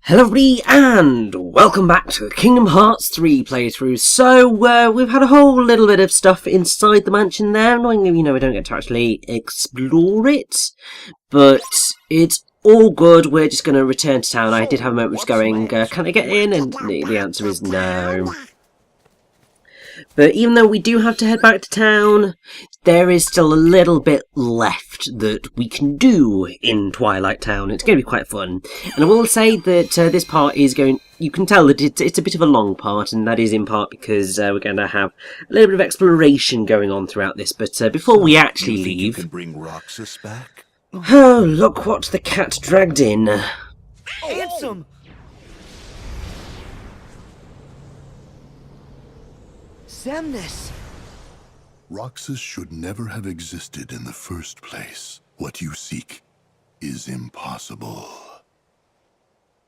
Hello everybody, and welcome back to the Kingdom Hearts 3 playthrough. So, we've had a whole little bit of stuff inside the mansion there. Annoyingly, we don't get to actually explore it, but it's all good. We're just going to return to town. I did have a moment just going, can I get in? And the answer is no. But even though we do have to head back to town, there is still a little bit left that we can do in Twilight Town. It's going to be quite fun. And I will say that this part is going... You can tell that it's a bit of a long part, and that is in part because we're going to have a little bit of exploration going on throughout this. But before we actually leave... You can bring Roxas back? Oh, look what the cat dragged in. Handsome! Xemnas! Roxas should never have existed in the first place. What you seek is impossible.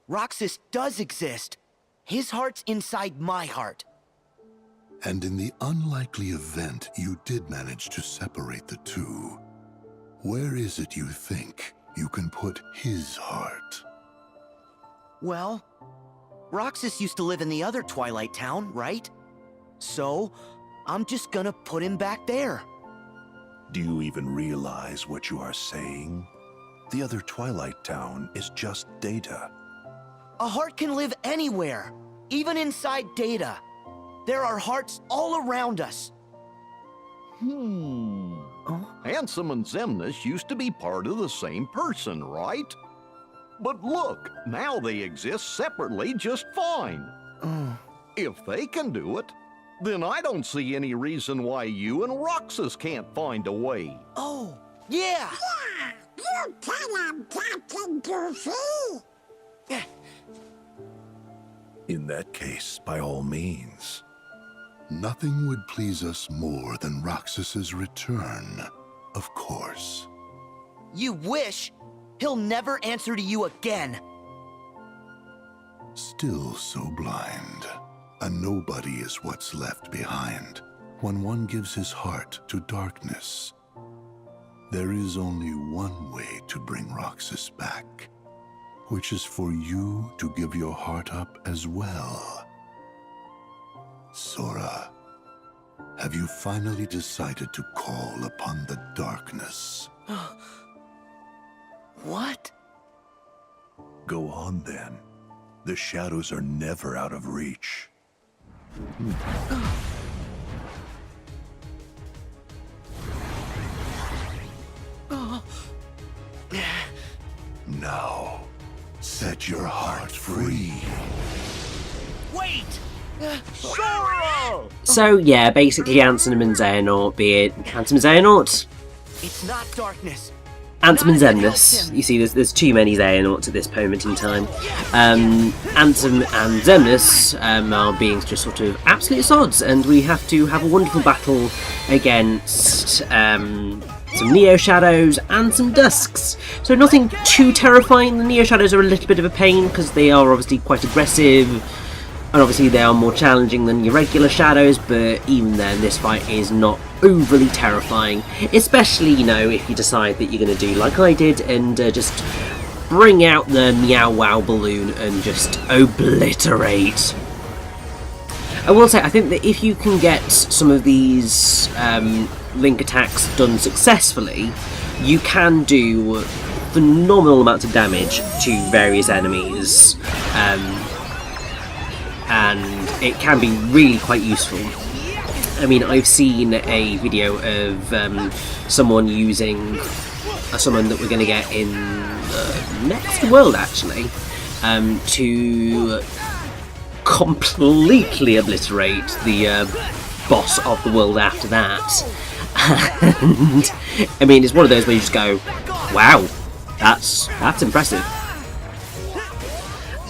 Roxas does exist. His heart's inside my heart. And in the unlikely event you did manage to separate the two, where is it you think you can put his heart? Well, Roxas used to live in the other Twilight Town, right? So, I'm just gonna put him back there. Do you even realize what you are saying? The other Twilight Town is just data. A heart can live anywhere, even inside data. There are hearts all around us. Handsome and Xemnas used to be part of the same person, right? But look, now they exist separately just fine. If they can do it, then I don't see any reason why you and Roxas can't find a way. Oh, yeah! Yeah, you tell him, Captain Goofy! In that case, by all means. Nothing would please us more than Roxas's return, of course. You wish? He'll never answer to you again. Still so blind. A nobody is what's left behind when one gives his heart to darkness. There is only one way to bring Roxas back, which is for you to give your heart up as well. Sora, have you finally decided to call upon the darkness? What? Go on then. The shadows are never out of reach. Now, set your heart free. Wait! Sora! So, yeah, basically Ansem and Xehanort, be it Ansem and Xehanort, It's not darkness. Ansem and Xemnas. You see, there's too many Xehanorts at this moment in time. Ansem and Xemnas are being just sort of absolute sods, and we have to have a wonderful battle against some Neo Shadows and some Dusks. So nothing too terrifying. The Neo Shadows are a little bit of a pain because they are obviously quite aggressive, and obviously they are more challenging than your regular Shadows, but even then this fight is not overly terrifying, especially, if you decide that you're going to do like I did and just bring out the Meow Wow balloon and just obliterate. I will say, I think that if you can get some of these link attacks done successfully, you can do phenomenal amounts of damage to various enemies, and it can be really quite useful. I mean, I've seen a video of someone using a summon that we're going to get in the next world, actually, to completely obliterate the boss of the world after that. And, I mean, it's one of those where you just go, wow, that's impressive.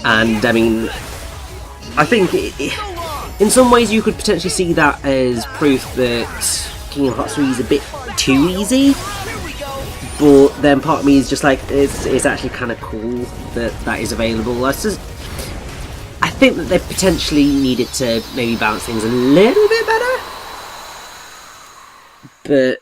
And, I mean, I think in some ways you could potentially see that as proof that Kingdom Hearts 3 is a bit too easy, but then part of me is just like, it's actually kind of cool that is available. I think that they potentially needed to maybe balance things a little bit better, but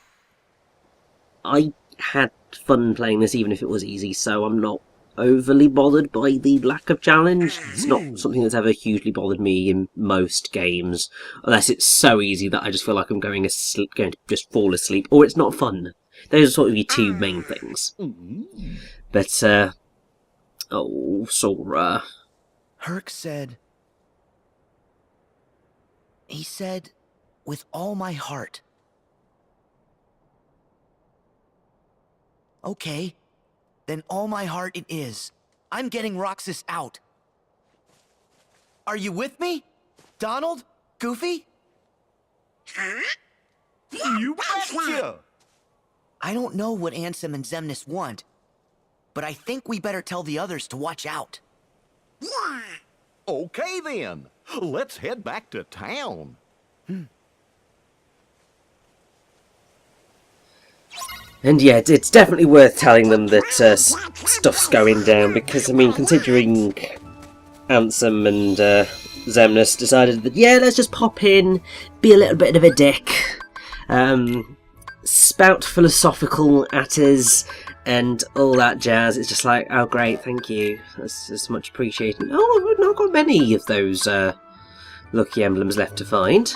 I had fun playing this even if it was easy, so I'm not overly bothered by the lack of challenge. It's not something that's ever hugely bothered me in most games, unless it's so easy that I just feel like I'm going to just fall asleep, or it's not fun. Those are sort of your two main things. But, oh, Sora. Herc said... He said, with all my heart. Okay, then all my heart it is. I'm getting Roxas out. Are you with me? Donald? Goofy? Huh? You betcha! I don't know what Ansem and Xemnas want, but I think we better tell the others to watch out. Yeah. Okay then, let's head back to town. And yeah, it's definitely worth telling them that stuff's going down, because, I mean, considering Ansem and Xemnas decided that, yeah, let's just pop in, be a little bit of a dick, spout philosophical at us, and all that jazz. It's just like, oh great, thank you, that's much appreciated. Oh, I've not got many of those lucky emblems left to find.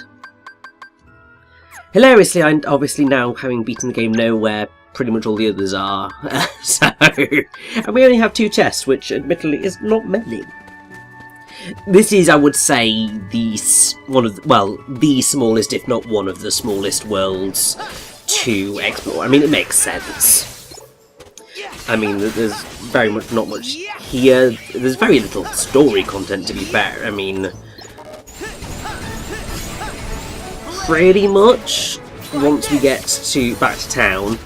Hilariously, I obviously now, having beaten the game, know where pretty much all the others are. And we only have 2 chests, which admittedly is not many. This is, I would say, the smallest, if not one of the smallest worlds to explore. I mean, it makes sense. I mean, there's very much not much here. There's very little story content, to be fair. I mean, pretty much once we get back to town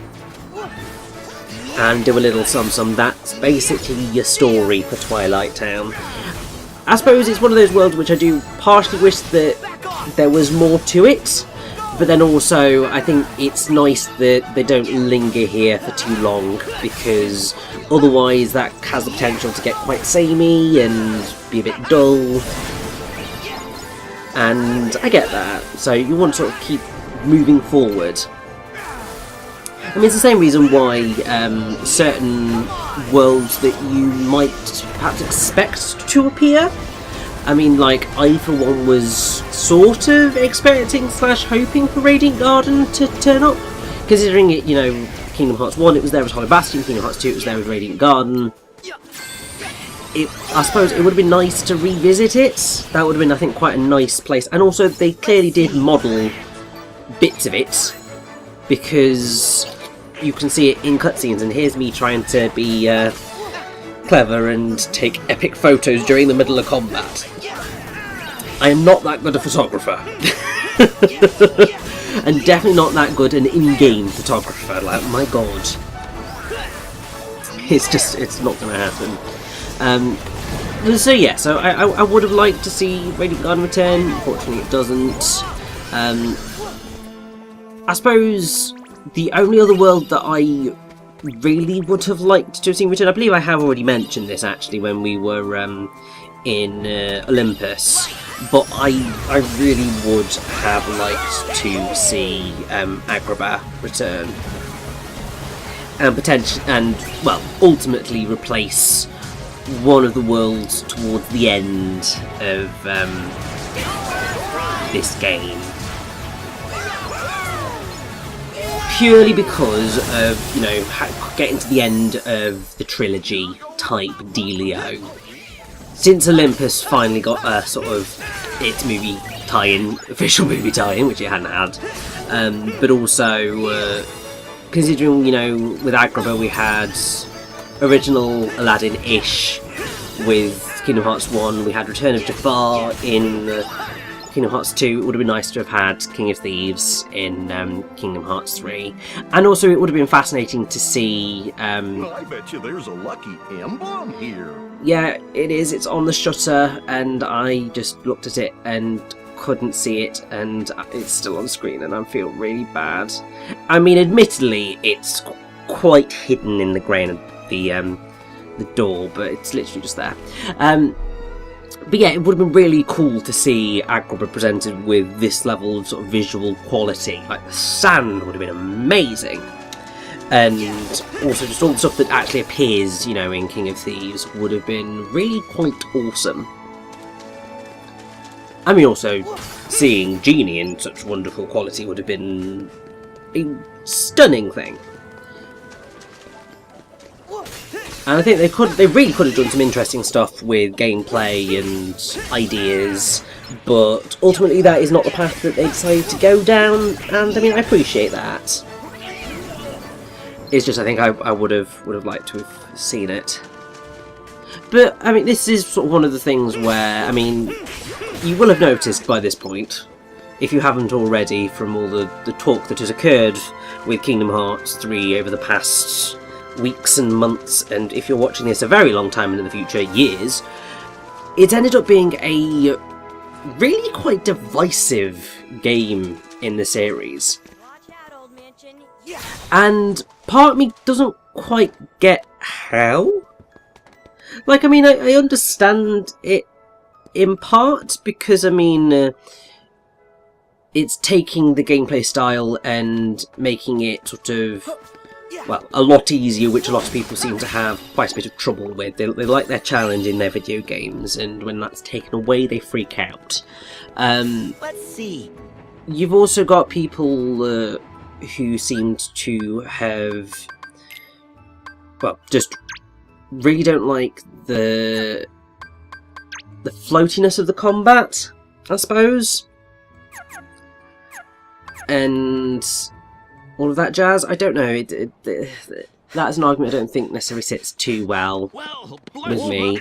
and do a little sum, that's basically your story for Twilight Town. I suppose it's one of those worlds which I do partially wish that there was more to it, but then also I think it's nice that they don't linger here for too long, because otherwise that has the potential to get quite samey and be a bit dull. And I get that, so you want to sort of keep moving forward. I mean, it's the same reason why certain worlds that you might perhaps expect to appear. I mean, like, I for one was sort of expecting / hoping for Radiant Garden to turn up, considering it, you know, Kingdom Hearts 1 it was there as Hollow Bastion, Kingdom Hearts 2 it was there with Radiant Garden. I suppose it would have been nice to revisit it. That would have been, I think, quite a nice place. And also, they clearly did model bits of it, because you can see it in cutscenes, and here's me trying to be clever and take epic photos during the middle of combat. I am not that good a photographer. And definitely not that good an in-game photographer. Like, my god. It's not going to happen. So yeah, so I would have liked to see Radiant Garden return. Unfortunately, it doesn't. I suppose the only other world that I really would have liked to have seen return, I believe I have already mentioned this actually when we were in Olympus, but I really would have liked to see Agrabah return, and ultimately replace one of the worlds towards the end of this game, purely because of, you know, getting to the end of the trilogy type dealio. Since Olympus finally got a sort of its movie tie-in, official movie tie-in, which it hadn't had, but also considering, you know, with Agrabah we had original Aladdin-ish with Kingdom Hearts 1, we had Return of Jafar in Kingdom Hearts 2, it would have been nice to have had King of Thieves in Kingdom Hearts 3. And also it would have been fascinating to see... I bet you there's a lucky emblem here. Yeah, it is, it's on the shutter, and I just looked at it and couldn't see it, and it's still on screen, and I feel really bad. I mean, admittedly, it's quite hidden in the grain of the door, but it's literally just there. But yeah, it would have been really cool to see Agrabah presented with this level of sort of visual quality. Like, the sand would have been amazing. and also just all the stuff that actually appears, you know, in King of Thieves would have been really quite awesome. I mean, also seeing Genie in such wonderful quality would have been a stunning thing. And I think they really could have done some interesting stuff with gameplay and ideas, but ultimately that is not the path that they decided to go down, and I mean, I appreciate that. It's just I think I would have liked to have seen it. But I mean, this is sort of one of the things where, I mean, you will have noticed by this point, if you haven't already, from all the talk that has occurred with Kingdom Hearts 3 over the past weeks and months, and if you're watching this a very long time into the future, years, it's ended up being a really quite divisive game in the series. And part of me doesn't quite get how. Like, I mean, I understand it in part because, I mean, it's taking the gameplay style and making it sort of, well, a lot easier, which a lot of people seem to have quite a bit of trouble with. They like their challenge in their video games, and when that's taken away, they freak out. Let's see. You've also got people who seemed to have, well, just really don't like the floatiness of the combat, I suppose, and all of that jazz. I don't know. That's an argument I don't think necessarily sits too well with me.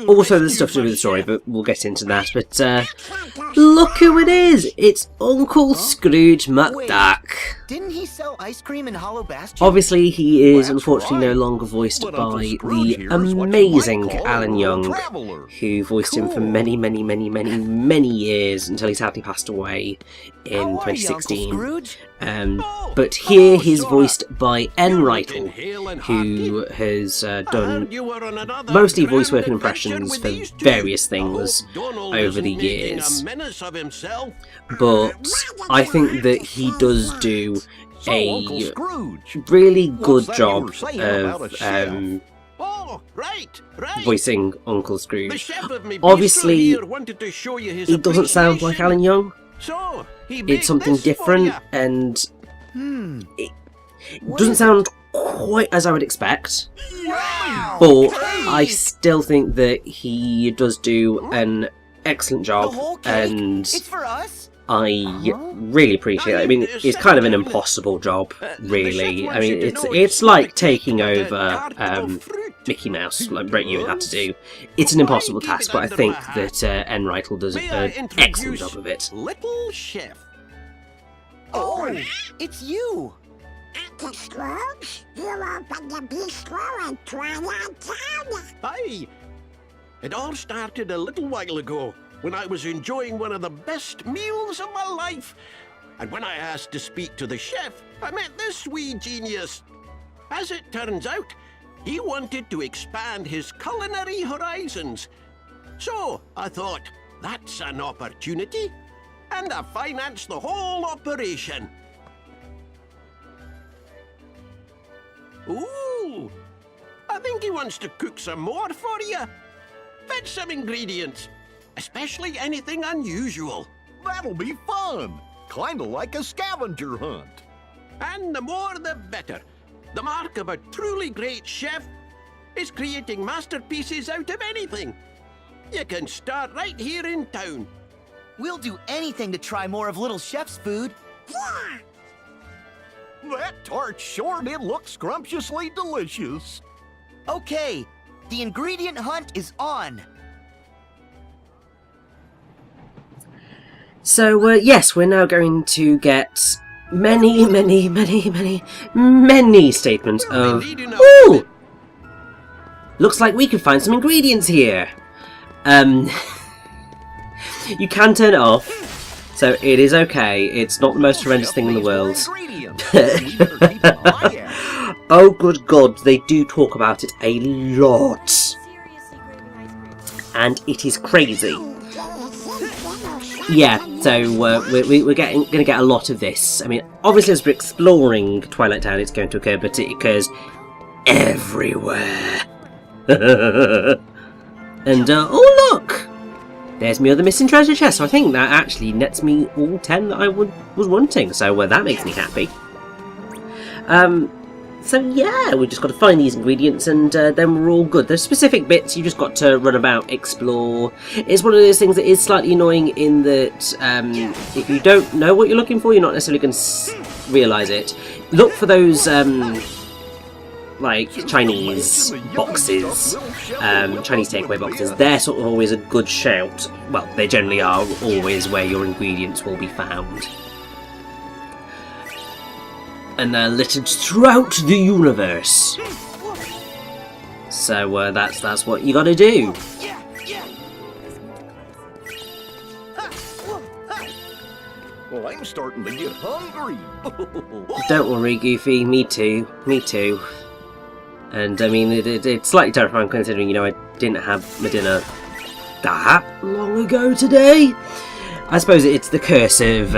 Also, there's stuff to do with the story, but we'll get into that. But look who it is! It's Uncle Scrooge McDuck. Didn't he sell ice cream in Hollow Bastion? Obviously, he is unfortunately no longer voiced by the amazing Alan Young, who voiced him for many, many, many, many, many years until he sadly passed away in 2016. But here he's voiced by N. Reichel, who has done mostly voice work and impressions for various things over the years. But I think that he does do a really good job of voicing Uncle Scrooge. Obviously, he doesn't sound like Alan Young. It's something different, and it doesn't sound quite as I would expect, but I still think that he does do an excellent job, and I really appreciate it. I mean, it's kind of an impossible job, really. I mean, it's like taking over Mickey Mouse, like Brett Ewan had to do. It's an impossible task, but I think that N. Reichel does an excellent job of it. Little Chef. Oh, it's you! Uncle Scrooge, you opened the Bistro in Twilight Town. Aye. It all started a little while ago, when I was enjoying one of the best meals of my life. And when I asked to speak to the chef, I met this wee genius. As it turns out, he wanted to expand his culinary horizons. So I thought, that's an opportunity. And I financed the whole operation. Ooh, I think he wants to cook some more for you. Fetch some ingredients, especially anything unusual. That'll be fun. Kinda like a scavenger hunt. And the more the better. The mark of a truly great chef is creating masterpieces out of anything. You can start right here in town. We'll do anything to try more of Little Chef's food. Yeah. That tart sure did look scrumptiously delicious. Okay, the ingredient hunt is on. So, yes, we're now going to get many statements of, ooh, looks like we can find some ingredients here. You can turn it off, so it is okay. It's not the most horrendous thing in the world. Oh, good God, they do talk about it a lot. And it is crazy. Yeah, so we're going to get a lot of this. I mean, obviously as we're exploring Twilight Town it's going to occur, but it occurs everywhere. And, oh look! There's me other missing treasure chest, so I think that actually nets me all 10 that I was wanting, so that makes me happy. So yeah, we just got to find these ingredients and then we're all good. There's specific bits you just got to run about, explore. It's one of those things that is slightly annoying in that if you don't know what you're looking for, you're not necessarily going to realise it. Look for those like Chinese boxes, Chinese takeaway boxes. They're sort of always a good shout. Well, they generally are always where your ingredients will be found. And they're littered throughout the universe. So that's what you gotta do. Well, I'm starting to get hungry. Don't worry, Goofy. Me too. Me too. And I mean, it's slightly terrifying considering, you know, I didn't have my dinner that long ago today. I suppose it's the curse of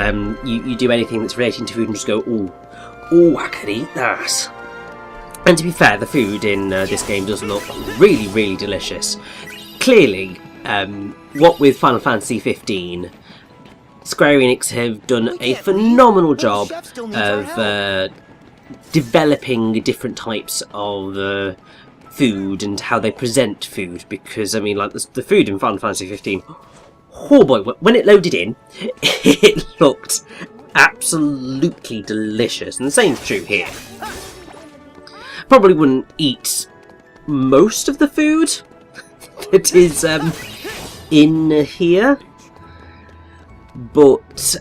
you do anything that's relating to food and just go, oh, I could eat that. And to be fair, the food in this game does look really, really delicious. Clearly, what with Final Fantasy 15, Square Enix have done a phenomenal job of developing different types of food and how they present food. Because, I mean, like, the food in Final Fantasy 15, oh boy, when it loaded in, it looked absolutely delicious, and the same's true here. Probably wouldn't eat most of the food that is in here, but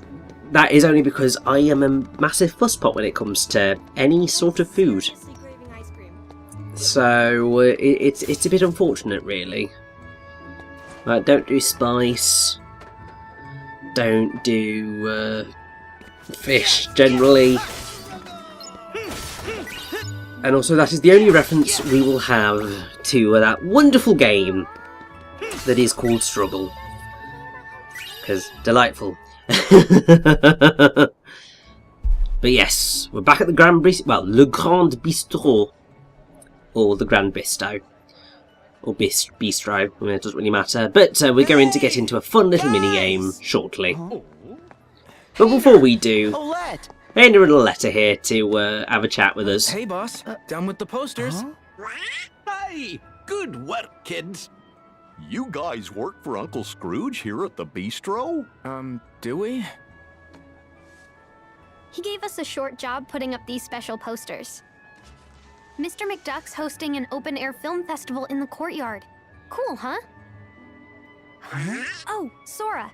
that is only because I am a massive fusspot when it comes to any sort of food. So it's a bit unfortunate, really. Like, don't do spice. Don't do fish generally. And also that is the only reference we will have to that wonderful game that is called Struggle. Because delightful. But yes, we're back at the Grand Bistro, well, Le Grand Bistro, or the Grand Bistro, or Bistro, I mean, it doesn't really matter. But we're going to get into a fun little mini game shortly. But before we do, I need a little letter here to have a chat with us. Hey, boss. Done with the posters. Hey, good work, kids. You guys work for Uncle Scrooge here at the Bistro? Do we? He gave us a short job putting up these special posters. Mr. McDuck's hosting an open-air film festival in the courtyard. Cool, huh? Oh, Sora.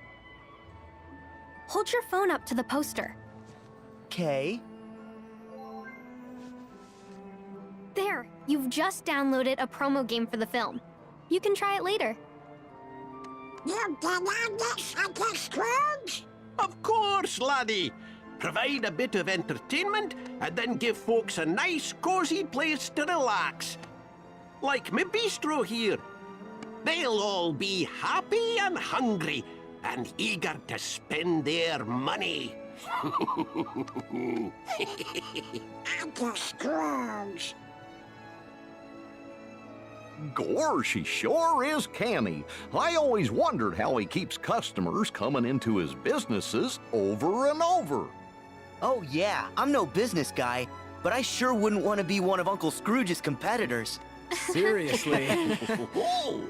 Hold your phone up to the poster. Okay. There, you've just downloaded a promo game for the film. You can try it later. You did all this, Uncle Scrooge? Of course, laddie. Provide a bit of entertainment and then give folks a nice, cozy place to relax. Like my bistro here. They'll all be happy and hungry and eager to spend their money. Uncle Scrooge. Gorsh, he sure is canny. I always wondered how he keeps customers coming into his businesses over and over. Oh yeah, I'm no business guy, but I sure wouldn't want to be one of Uncle Scrooge's competitors. Seriously. Whoa!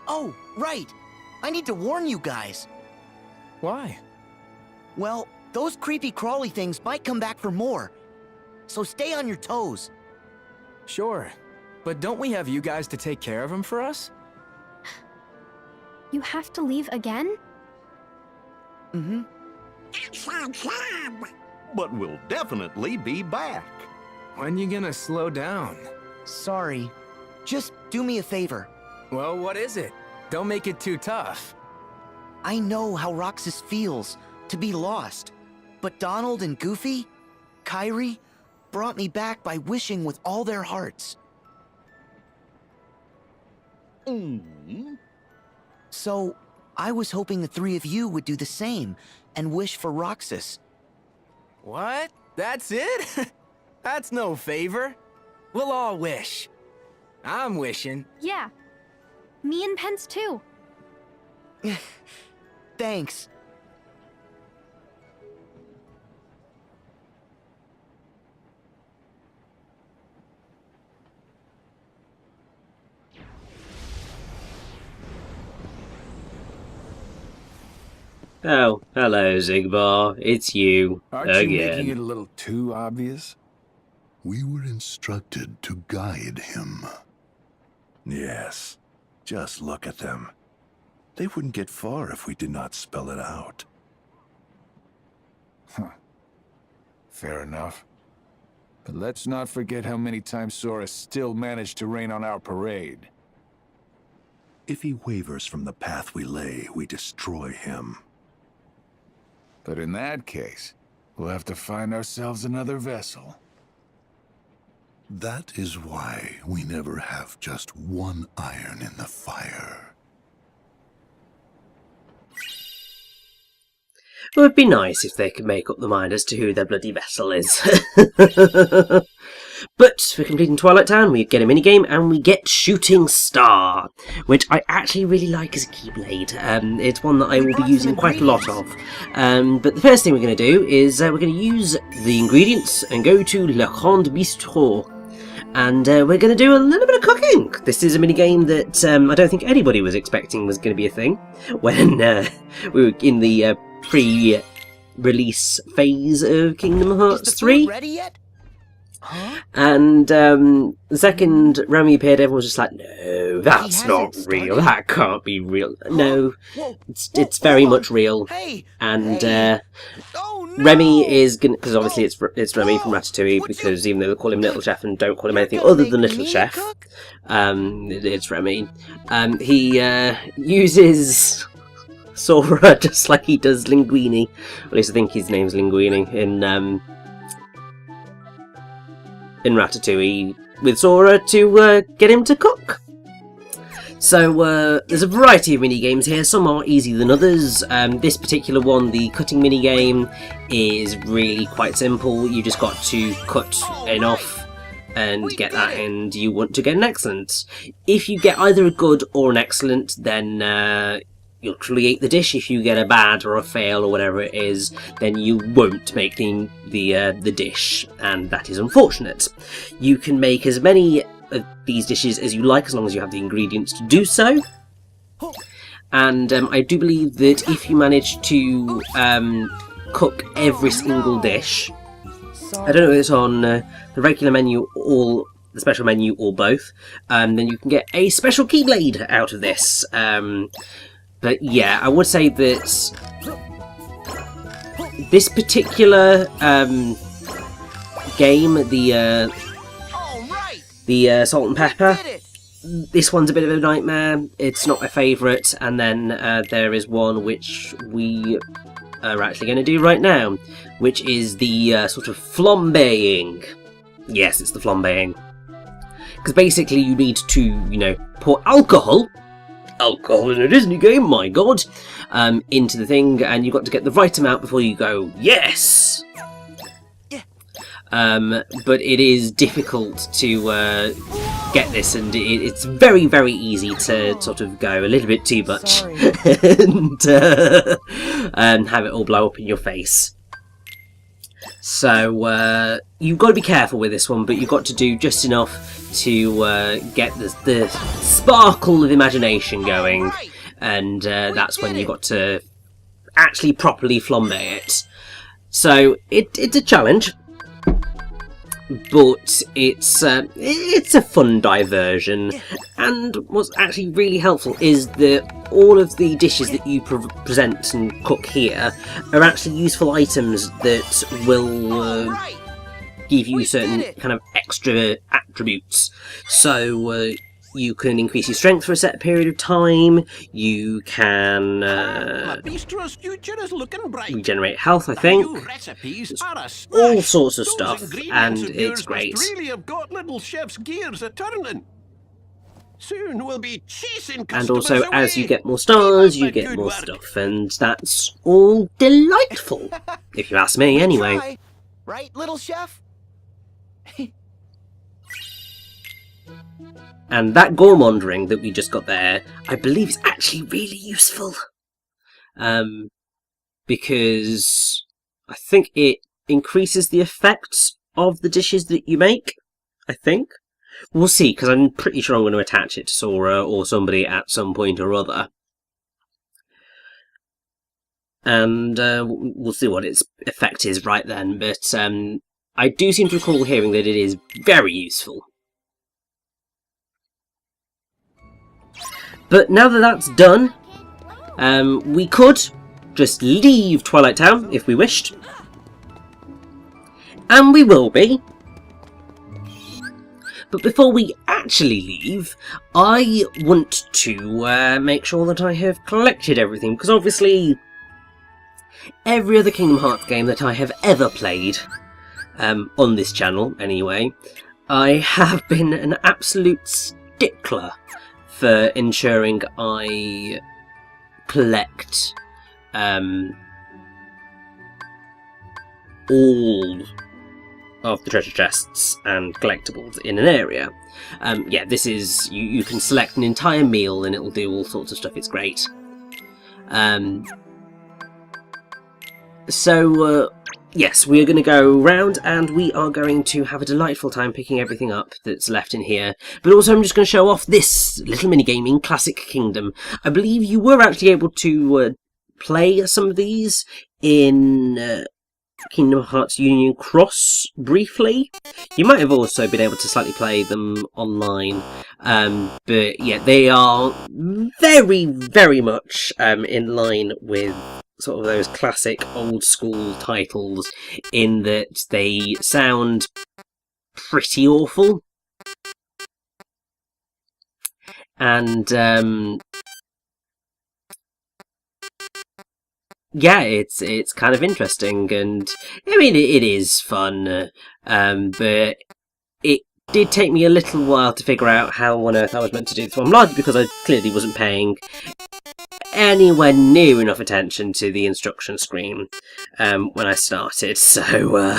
Oh, right. I need to warn you guys. Why? Well, those creepy crawly things might come back for more. So stay on your toes. Sure. But don't we have you guys to take care of him for us? You have to leave again? Mm-hmm. That's our job. But we'll definitely be back. When you gonna slow down? Sorry. Just do me a favor. Well, what is it? Don't make it too tough. I know how Roxas feels to be lost, but Donald and Goofy, Kyrie, brought me back by wishing with all their hearts. So, I was hoping the three of you would do the same and wish for Roxas. What? That's it? That's no favor. We'll all wish. I'm wishing. Yeah. Me and Pence too. Thanks. Oh, hello, Zigbar. It's you Aren't you making it again. a little too obvious? We were instructed to guide him. Yes. Just look at them. They wouldn't get far if we did not spell it out. Fair enough. But let's not forget how many times Sora still managed to rain on our parade. If he wavers from the path we lay, we destroy him. But in that case, we'll have to find ourselves another vessel. That is why we never have just one iron in the fire. It would be nice if they could make up their mind as to who their bloody vessel is. But for completing Twilight Town, we get a minigame and we get Shooting Star, which I actually really like as a Keyblade. It's one that I will be using quite a lot of. But the first thing we're going to do is we're going to use the ingredients and go to Le Grand Bistro. And we're going to do a little bit of cooking. This is a minigame that I don't think anybody was expecting was going to be a thing when we were in the pre-release phase of Kingdom Hearts 3. Ready yet? Huh? And the second Remy appeared, everyone was just like, no, that's He not hasn't real. started. That can't be real. No, Whoa, it's very hold on. much real. Hey! And Hey. Oh, no! Remy is gonna, because obviously it's Remy from Whoa, Ratatouille, would because you- even though they call him Little Chef and don't call him You're anything gonna other make than Little me Chef, cook? it's Remy. He uses Sora just like he does Linguini. At least I think his name's Linguini in Ratatouille, with Sora to get him to cook. So there's a variety of mini-games here. Some are easier than others. This particular one, the cutting mini-game, is really quite simple. You just got to cut enough and get that, and you want to get an excellent. If you get either a good or an excellent, then you'll create the dish. If you get a bad or a fail or whatever it is, then you won't make the dish, and that is unfortunate. You can make as many of these dishes as you like, as long as you have the ingredients to do so. And I do believe that if you manage to cook every single dish, I don't know if it's on the regular menu or the special menu or both, then you can get a special Keyblade out of this. But yeah, I would say that this particular game, the Salt and Pepper, this one's a bit of a nightmare. It's not my favourite. And then there is one which we are actually going to do right now, which is the sort of flambeing. Yes, it's the flambeing. Because basically you need to, you know, pour alcohol in a Disney game, my god, into the thing, and you've got to get the right amount before you go, yes! But it is difficult to get this, and it's very, very easy to sort of go a little bit too much and have it all blow up in your face. So you've got to be careful with this one, but you've got to do just enough to get the sparkle of imagination going, and that's when you've got to actually properly flambe it. So it's a challenge, but it's a fun diversion. And what's actually really helpful is that all of the dishes that you present and cook here are actually useful items that will give you certain kind of extra attributes. So you can increase your strength for a set period of time, you can Bistro's future is looking bright. regenerate health, I think. New recipes are a all smash. sorts of Those stuff, ingredients and of it's yours great. must really have got little chef's gears a turning. Soon we'll be chasing And customers also, as away. you get more stars, Keep you up the get good more work. stuff, and that's all delightful, if you ask me, anyway. Try. Right, little chef? And that goremongering that we just got there, I believe is actually really useful. Because I think it increases the effects of the dishes that you make, I think. We'll see, because I'm pretty sure I'm going to attach it to Sora or somebody at some point or other. And we'll see what its effect is right then, but I do seem to recall hearing that it is very useful. But now that that's done, we could just leave Twilight Town if we wished. And we will be. But before we actually leave, I want to make sure that I have collected everything, because obviously every other Kingdom Hearts game that I have ever played, on this channel anyway, I have been an absolute stickler for ensuring I collect all of the treasure chests and collectibles in an area. Yeah, this is, you can select an entire meal and it'll do all sorts of stuff. It's great. Yes, we're going to go round and we are going to have a delightful time picking everything up that's left in here. But also I'm just going to show off this little minigame in Classic Kingdom. I believe you were actually able to play some of these in Kingdom Hearts Union Cross briefly. You might have also been able to slightly play them online. But yeah, they are very, very much in line with sort of those classic old school titles in that they sound pretty awful. And yeah, it's kind of interesting, and I mean it is fun, but it did take me a little while to figure out how on earth I was meant to do this one, largely because I clearly wasn't paying anywhere near enough attention to the instruction screen when I started, so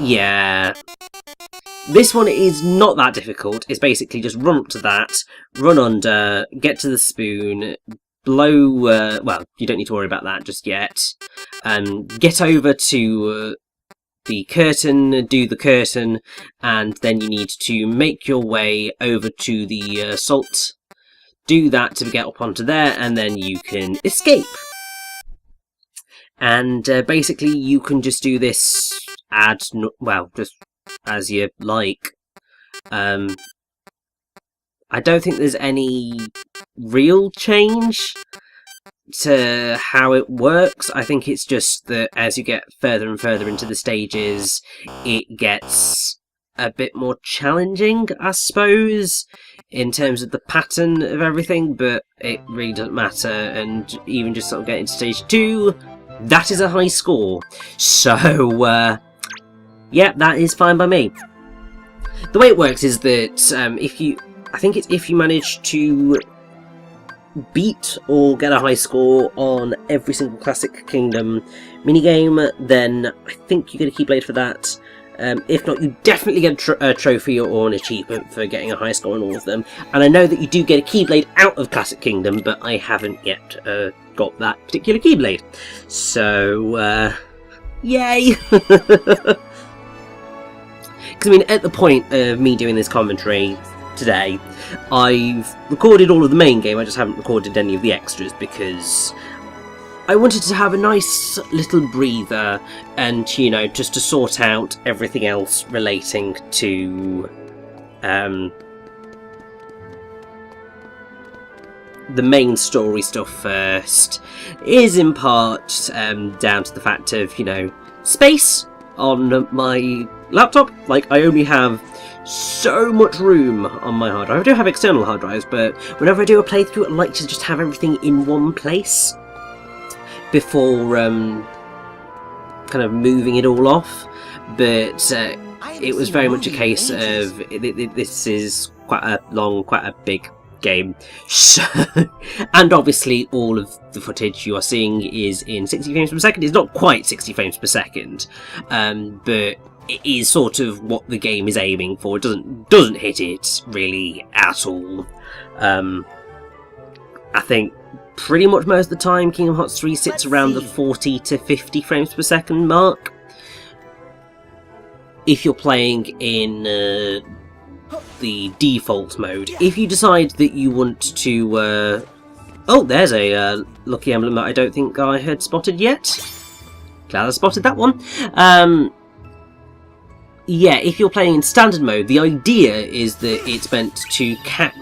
yeah. This one is not that difficult. It's basically just run up to that, run under, get to the spoon, blow, well, you don't need to worry about that just yet. Get over to the curtain, do the curtain, and then you need to make your way over to the salt. Do that to get up onto there, and then you can escape. And basically you can just do this well, just as you like. I don't think there's any real change to how it works. I think it's just that as you get further and further into the stages, it gets a bit more challenging, I suppose, in terms of the pattern of everything, but it really doesn't matter. And even just sort of getting to stage 2, that is a high score. So, yeah, that is fine by me. The way it works is that I think it's if you manage to beat or get a high score on every single Classic Kingdom minigame, then I think you get a Keyblade for that. If not, you definitely get a trophy or an achievement for getting a high score on all of them. And I know that you do get a Keyblade out of Classic Kingdom, but I haven't yet got that particular Keyblade. So, yay! Because, I mean, at the point of me doing this commentary today, I've recorded all of the main game, I just haven't recorded any of the extras because I wanted to have a nice little breather and, you know, just to sort out everything else relating to the main story stuff first. It is in part down to the fact of, you know, space on my laptop. Like, I only have so much room on my hard drive. I do have external hard drives, but whenever I do a playthrough, I like to just have everything in one place before kind of moving it all off. But it was very much a case of this is quite a long, quite a big game. So, and obviously all of the footage you are seeing is in 60 frames per second. It's not quite 60 frames per second, but it is sort of what the game is aiming for. It doesn't hit it really at all. I think pretty much most of the time Kingdom Hearts 3 sits around the 40 to 50 frames per second mark. If you're playing in the default mode. If you decide that you want to... oh, there's a lucky emblem that I don't think I had spotted yet. Glad I spotted that one. Yeah, if you're playing in standard mode, the idea is that it's meant to cap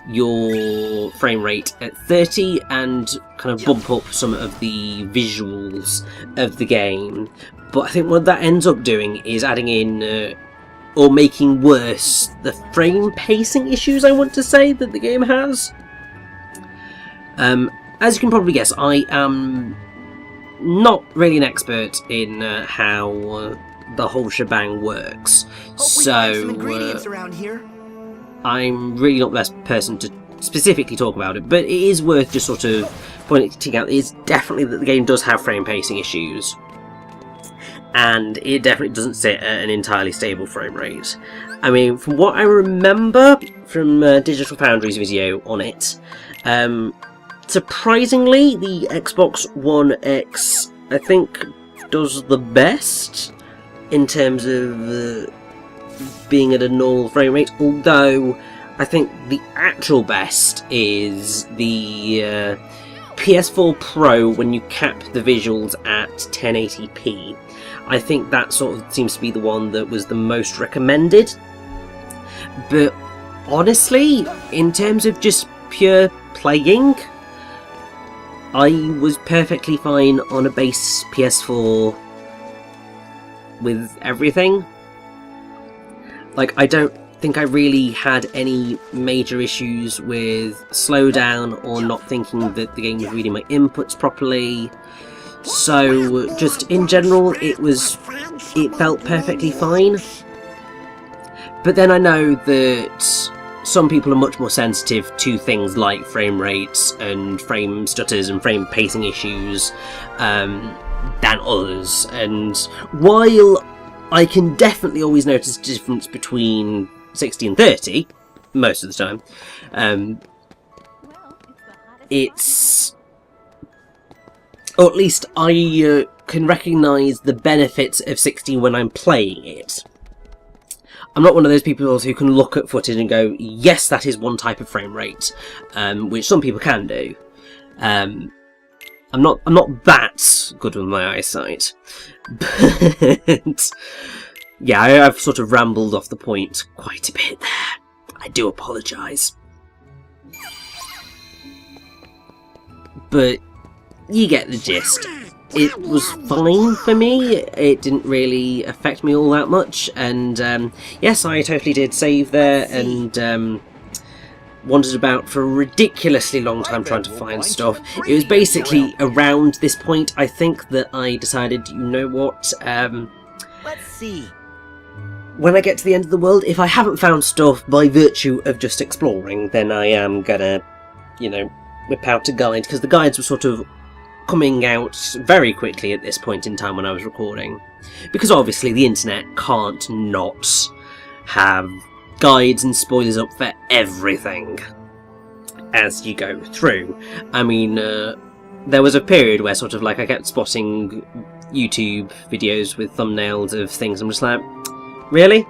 your frame rate at 30 and kind of bump up some of the visuals of the game. But I think what that ends up doing is adding in or making worse the frame pacing issues, I want to say, that the game has. As you can probably guess, I am not really an expert in how the whole shebang works. Some ingredients around here. I'm really not the best person to specifically talk about it, but it is worth just sort of pointing out is definitely that the game does have frame pacing issues, and it definitely doesn't sit at an entirely stable frame rate. I mean, from what I remember from Digital Foundry's video on it, surprisingly, the Xbox One X, I think, does the best in terms of being at a normal frame rate, although I think the actual best is the PS4 Pro when you cap the visuals at 1080p. I think that sort of seems to be the one that was the most recommended. But honestly, in terms of just pure playing, I was perfectly fine on a base PS4 with everything. Like, I don't think I really had any major issues with slowdown or not thinking that the game was reading my inputs properly. So, just in general, it felt perfectly fine. But then I know that some people are much more sensitive to things like frame rates and frame stutters and frame pacing issues than others. And while I can definitely always notice the difference between 60 and 30, most of the time, it's... or at least I can recognise the benefits of 60 when I'm playing it. I'm not one of those people who can look at footage and go, yes, that is one type of frame rate, which some people can do. I'm not that good with my eyesight. But yeah, I've sort of rambled off the point quite a bit there. I do apologise. But you get the gist. It was fine for me. It didn't really affect me all that much. And yes, I totally did save there and wandered about for a ridiculously long time trying to find stuff. It was basically around this point, I think, that I decided, you know what, Let's see. when I get to the end of the world, if I haven't found stuff by virtue of just exploring, then I am gonna, you know, whip out a guide, because the guides were sort of coming out very quickly at this point in time when I was recording. Because obviously the internet can't not have guides and spoilers up for everything as you go through. I mean, there was a period where sort of like I kept spotting YouTube videos with thumbnails of things. I'm just like, really?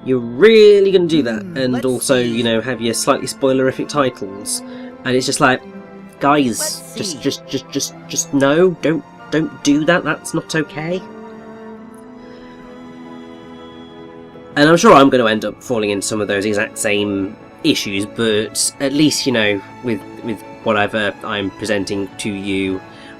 You're really going to do that? And also, you know, have your slightly spoilerific titles. And it's just like, guys, just no, don't do that. That's not okay. And I'm sure I'm going to end up falling into some of those exact same issues, but at least, you know, with whatever I'm presenting to you,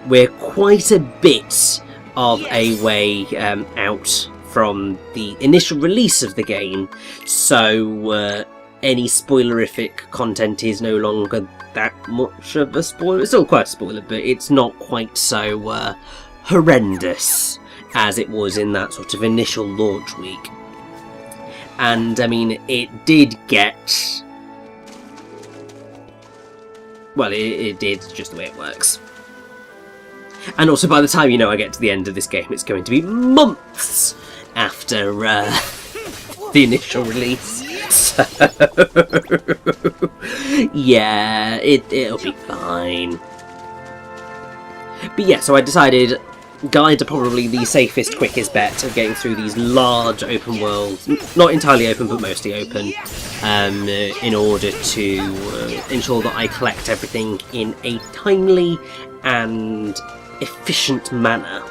we're quite a bit of a way out from the initial release of the game, so any spoilerific content is no longer that much of a spoiler. It's still quite a spoiler, but it's not quite so horrendous as it was in that sort of initial launch week. And, I mean, it did get... Well, it did just the way it works. And also, by the time, you know, I get to the end of this game, it's going to be months after the initial release. So, yeah, it'll be fine. But yeah, so I decided guides are probably the safest, quickest bet of getting through these large open worlds, not entirely open, but mostly open, in order to ensure that I collect everything in a timely and efficient manner.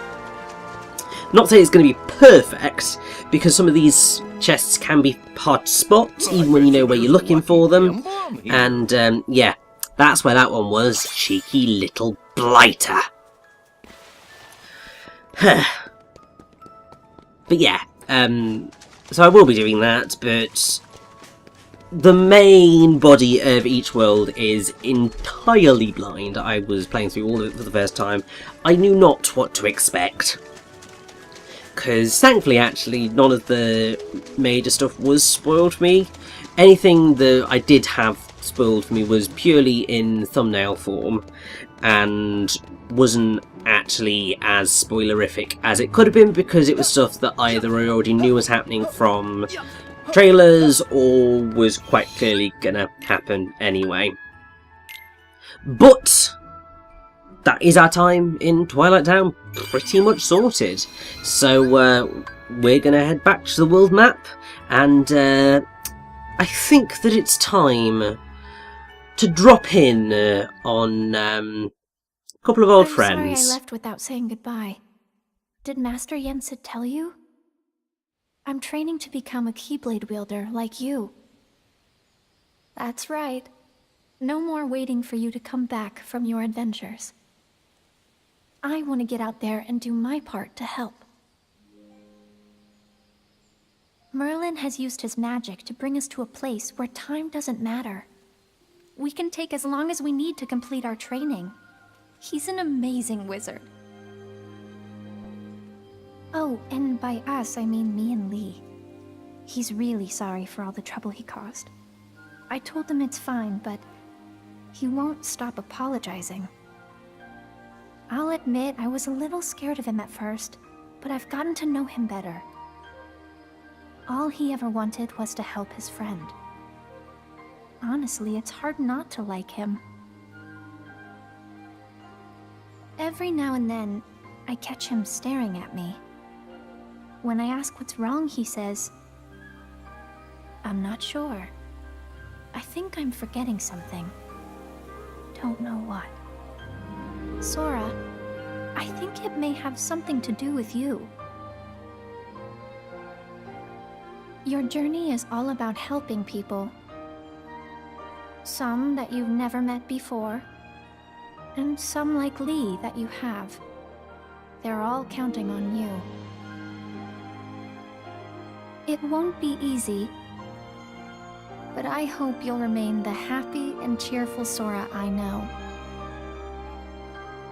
Not saying it's going to be perfect, because some of these chests can be hard to spot, even when you know where you're looking for them. And, yeah, that's where that one was. Cheeky little blighter. But yeah, so I will be doing that, but the main body of each world is entirely blind. I was playing through all of it for the first time. I knew not what to expect. Because thankfully, actually, none of the major stuff was spoiled for me. Anything that I did have spoiled for me was purely in thumbnail form, and wasn't actually as spoilerific as it could have been, because it was stuff that either I already knew was happening from trailers or was quite clearly gonna happen anyway. But that is our time in Twilight Town pretty much sorted. So we're gonna head back to the world map, and I think that it's time to drop in on a couple of old friends. Sorry I left without saying goodbye. Did Master Yensid tell you? I'm training to become a Keyblade wielder like you. That's right. No more waiting for you to come back from your adventures. I want to get out there and do my part to help. Merlin has used his magic to bring us to a place where time doesn't matter. We can take as long as we need to complete our training. He's an amazing wizard. Oh, and by us, I mean me and Lee. He's really sorry for all the trouble he caused. I told him it's fine, but he won't stop apologizing. I'll admit I was a little scared of him at first, but I've gotten to know him better. All he ever wanted was to help his friend. Honestly, it's hard not to like him. Every now and then, I catch him staring at me. When I ask what's wrong, he says, "I'm not sure. I think I'm forgetting something. Don't know what." Sora, I think it may have something to do with you. Your journey is all about helping people. Some that you've never met before, and some like Lee that you have. They're all counting on you. It won't be easy, but I hope you'll remain the happy and cheerful Sora I know.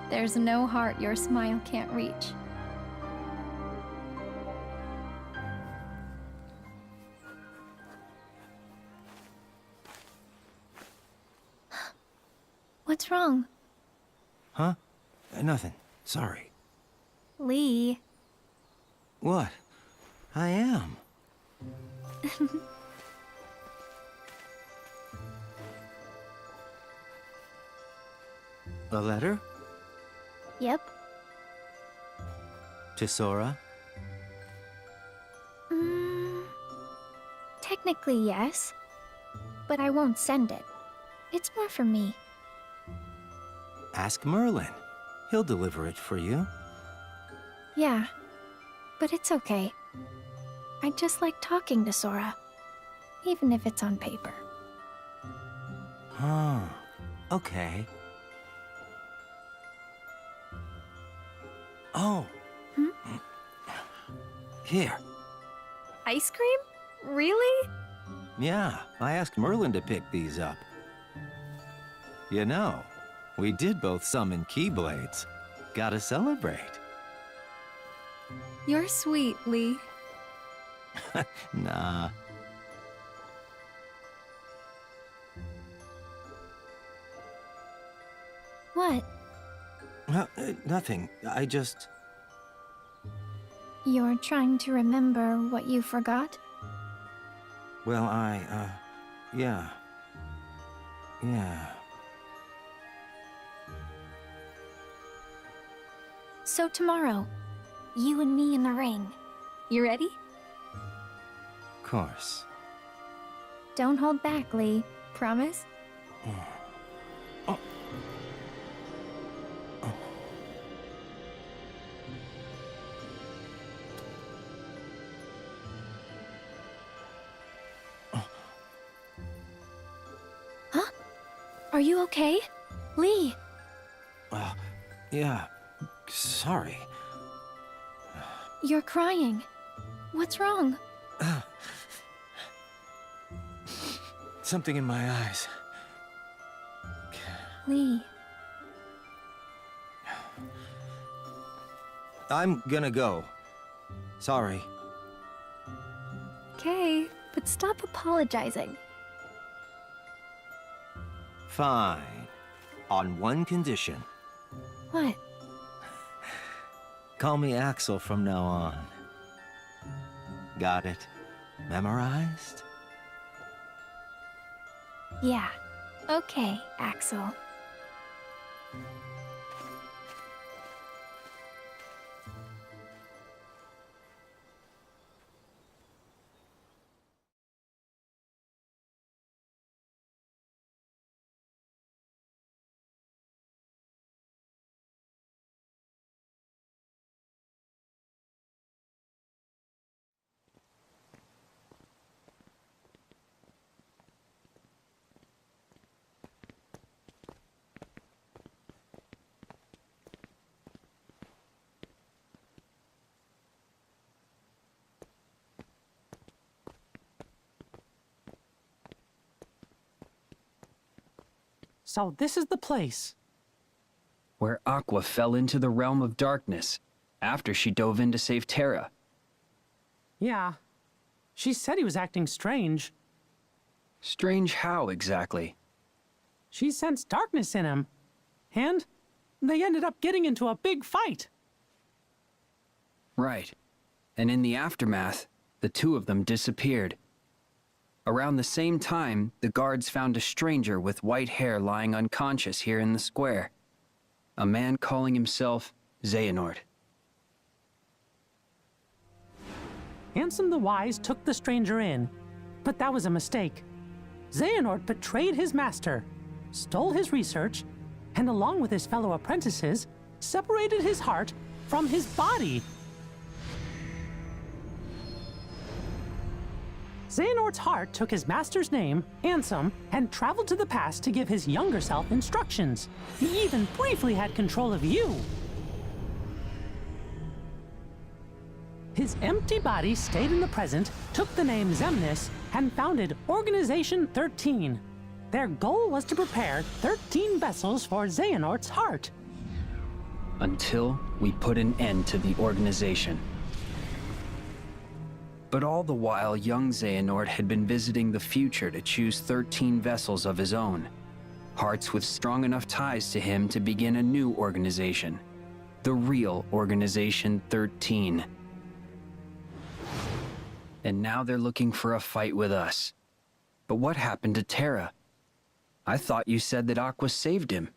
There's no heart your smile can't reach. What's wrong? Huh? Nothing. Sorry. Lee. What? I am. A letter? Yep. To Sora? Technically, yes. But I won't send it. It's more for me. Ask Merlin. He'll deliver it for you. Yeah. But it's okay. I just like talking to Sora. Even if it's on paper. Huh. Okay. Oh. Here. Ice cream? Really? Yeah, I asked Merlin to pick these up. You know, we did both summon Keyblades. Gotta celebrate. You're sweet, Lee. Nah, What? Nothing. I just... You're trying to remember what you forgot? Well, yeah. Yeah. So tomorrow, you and me in the ring. You ready? Of course. Don't hold back, Lee. Promise? Huh? Are you okay? Lee! Yeah. Sorry. You're crying. What's wrong? Something in my eyes. Lee. I'm gonna go. Sorry. Okay, but stop apologizing. Fine. On one condition. What? Call me Axel from now on. Got it? Memorized? Yeah. Okay, Axel. So this is the place. Where Aqua fell into the realm of darkness after she dove in to save Terra. Yeah. She said he was acting strange. Strange how, exactly? She sensed darkness in him. And they ended up getting into a big fight. Right. And in the aftermath, the two of them disappeared. Around the same time, the guards found a stranger with white hair lying unconscious here in the square. A man calling himself Xehanort. Ansem the Wise took the stranger in, but that was a mistake. Xehanort betrayed his master, stole his research, and along with his fellow apprentices, separated his heart from his body. Xehanort's heart took his master's name, Ansem, and traveled to the past to give his younger self instructions. He even briefly had control of you. His empty body stayed in the present, took the name Xemnas, and founded Organization 13. Their goal was to prepare 13 vessels for Xehanort's heart. Until we put an end to the organization. But all the while, young Xehanort had been visiting the future to choose 13 vessels of his own. Hearts with strong enough ties to him to begin a new organization. The real Organization 13. And now they're looking for a fight with us. But what happened to Terra? I thought you said that Aqua saved him.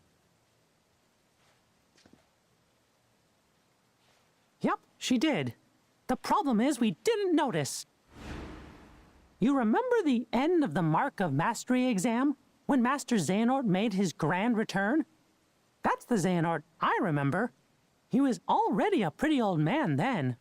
Yep, she did. The problem is we didn't notice. You remember the end of the Mark of Mastery exam, when Master Xehanort made his grand return? That's the Xehanort I remember. He was already a pretty old man then.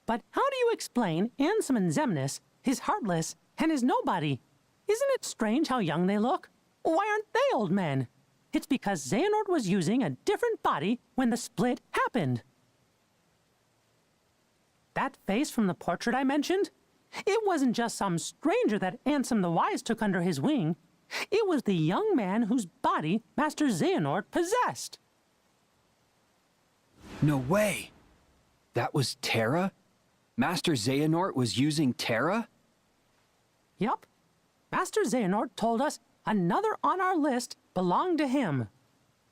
But how do you explain Ansem and Xemnas, his Heartless, and his Nobody? Isn't it strange how young they look? Why aren't they old men? It's because Xehanort was using a different body when the split happened. That face from the portrait I mentioned? It wasn't just some stranger that Ansem the Wise took under his wing. It was the young man whose body Master Xehanort possessed. No way! That was Terra? Master Xehanort was using Terra? Yup. Master Xehanort told us another on our list belonged to him.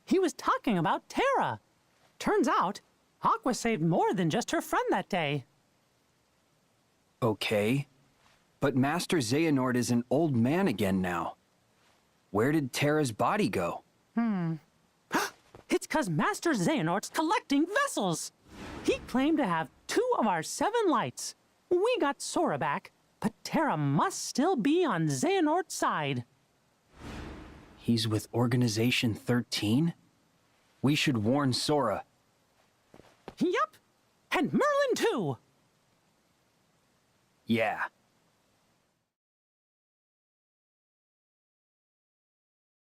He was talking about Terra. Turns out, Aqua saved more than just her friend that day. Okay, but Master Xehanort is an old man again now. Where did Terra's body go? It's 'cause Master Xehanort's collecting vessels. He claimed to have 2 of our 7 lights. We got Sora back, but Terra must still be on Xehanort's side. He's with Organization 13? We should warn Sora. Yep, and Merlin too. Yeah,